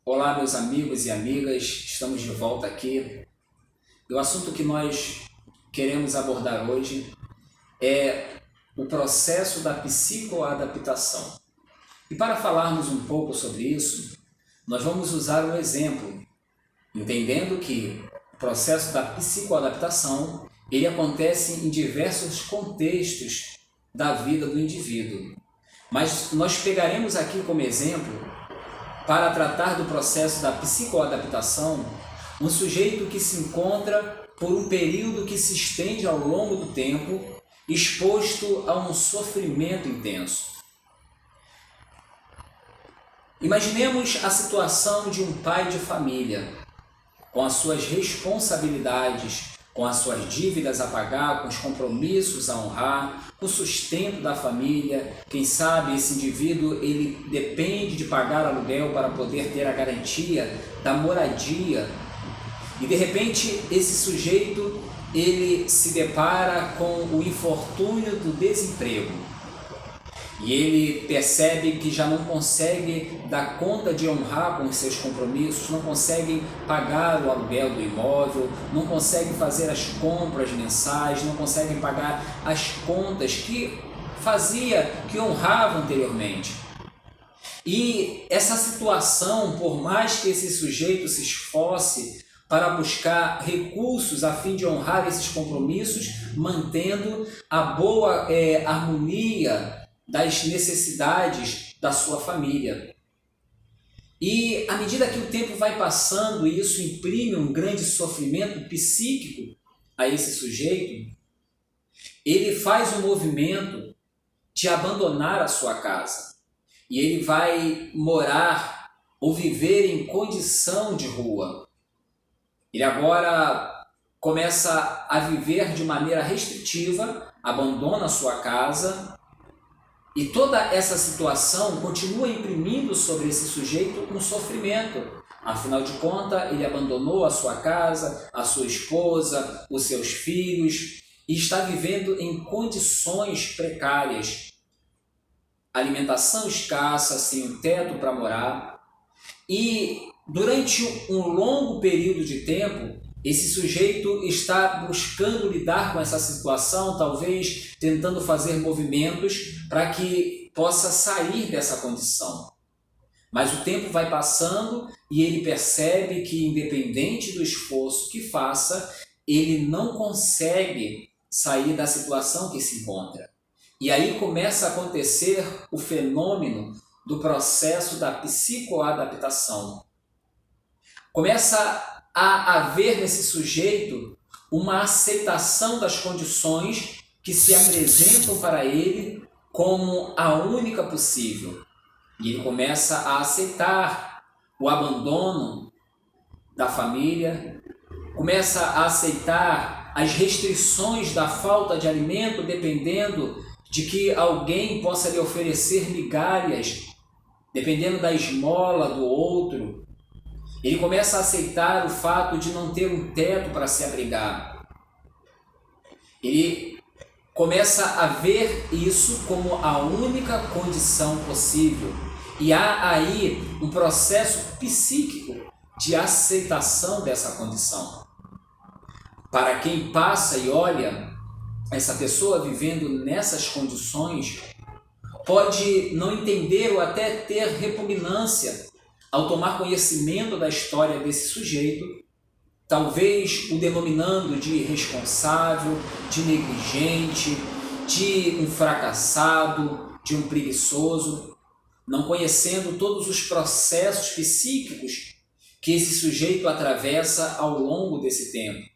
Olá, meus amigos e amigas, estamos de volta aqui. E o assunto que nós queremos abordar hoje é o processo da psicoadaptação. E para falarmos um pouco sobre isso, nós vamos usar um exemplo, entendendo que o processo da psicoadaptação ele acontece em diversos contextos da vida do indivíduo. Mas nós pegaremos aqui como exemplo, para tratar do processo da psicoadaptação, um sujeito que se encontra por um período que se estende ao longo do tempo, exposto a um sofrimento intenso. Imaginemos a situação de um pai de família, com as suas responsabilidades, com as suas dívidas a pagar, com os compromissos a honrar, com o sustento da família. Quem sabe esse indivíduo ele depende de pagar aluguel para poder ter a garantia da moradia. E de repente esse sujeito ele se depara com o infortúnio do desemprego. E ele percebe que já não consegue dar conta de honrar com os seus compromissos, não consegue pagar o aluguel do imóvel, não consegue fazer as compras mensais, não consegue pagar as contas que que honrava anteriormente. E essa situação, por mais que esse sujeito se esforce para buscar recursos a fim de honrar esses compromissos, mantendo a boa harmonia das necessidades da sua família. E à medida que o tempo vai passando e isso imprime um grande sofrimento psíquico a esse sujeito, ele faz um movimento de abandonar a sua casa e ele vai morar ou viver em condição de rua. Ele agora começa a viver de maneira restritiva, abandona a sua casa. E toda essa situação continua imprimindo sobre esse sujeito um sofrimento. Afinal de contas, ele abandonou a sua casa, a sua esposa, os seus filhos e está vivendo em condições precárias. Alimentação escassa, sem um teto para morar. E durante um longo período de tempo, esse sujeito está buscando lidar com essa situação, talvez tentando fazer movimentos para que possa sair dessa condição. Mas o tempo vai passando e ele percebe que, independente do esforço que faça, ele não consegue sair da situação que se encontra. E aí começa a acontecer o fenômeno do processo da psicoadaptação. Começa a haver nesse sujeito uma aceitação das condições que se apresentam para ele como a única possível. E ele começa a aceitar o abandono da família, começa a aceitar as restrições da falta de alimento, dependendo de que alguém possa lhe oferecer migalhas, dependendo da esmola do outro. Ele começa a aceitar o fato de não ter um teto para se abrigar. Ele começa a ver isso como a única condição possível. E há aí um processo psíquico de aceitação dessa condição. Para quem passa e olha essa pessoa vivendo nessas condições, pode não entender ou até ter repugnância ao tomar conhecimento da história desse sujeito, talvez o denominando de irresponsável, de negligente, de um fracassado, de um preguiçoso, não conhecendo todos os processos psíquicos que esse sujeito atravessa ao longo desse tempo,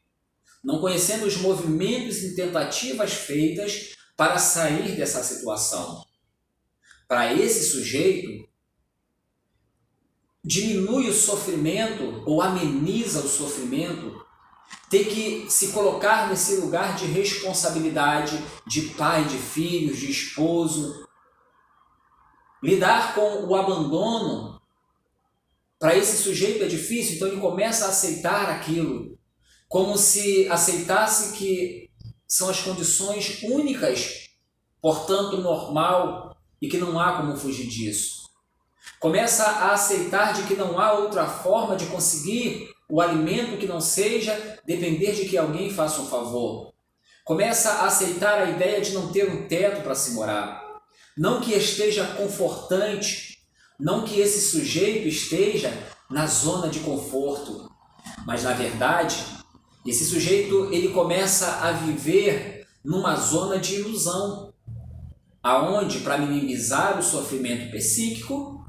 não conhecendo os movimentos e tentativas feitas para sair dessa situação. Para esse sujeito, diminui o sofrimento ou ameniza o sofrimento ter que se colocar nesse lugar de responsabilidade de pai, de filhos, de esposo. Lidar com o abandono para esse sujeito é difícil, então ele começa a aceitar aquilo como se aceitasse que são as condições únicas, portanto normal, e que não há como fugir disso. Começa a aceitar de que não há outra forma de conseguir o alimento que não seja depender de que alguém faça um favor. Começa a aceitar a ideia de não ter um teto para se morar. Não que esteja confortante, não que esse sujeito esteja na zona de conforto, mas na verdade, esse sujeito ele começa a viver numa zona de ilusão, aonde para minimizar o sofrimento psíquico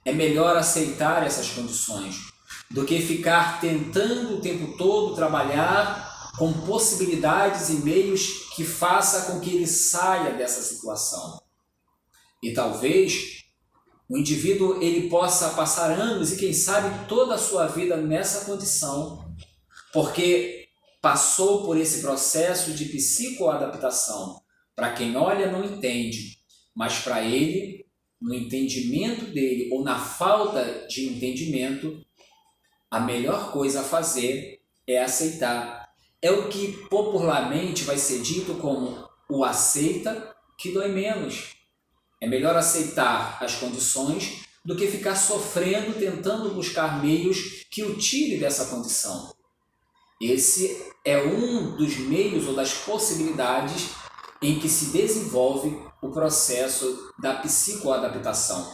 é melhor aceitar essas condições do que ficar tentando o tempo todo trabalhar com possibilidades e meios que faça com que ele saia dessa situação. E talvez o indivíduo ele possa passar anos e quem sabe toda a sua vida nessa condição, porque passou por esse processo de psicoadaptação. Para quem olha não entende, mas para ele, no entendimento dele ou na falta de entendimento, a melhor coisa a fazer é aceitar. É o que popularmente vai ser dito como o aceita que dói menos. É melhor aceitar as condições do que ficar sofrendo, tentando buscar meios que o tire dessa condição. Esse é um dos meios ou das possibilidades em que se desenvolve o processo da psicoadaptação.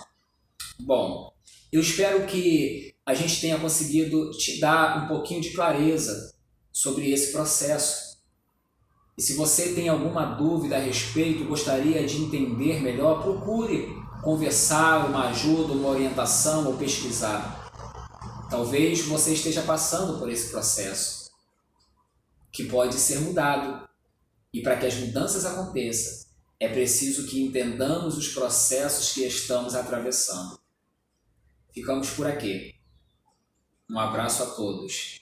Bom, eu espero que a gente tenha conseguido te dar um pouquinho de clareza sobre esse processo. E se você tem alguma dúvida a respeito, gostaria de entender melhor, procure conversar, uma ajuda, uma orientação ou pesquisar. Talvez você esteja passando por esse processo, que pode ser mudado. E para que as mudanças aconteçam, é preciso que entendamos os processos que estamos atravessando. Ficamos por aqui. Um abraço a todos.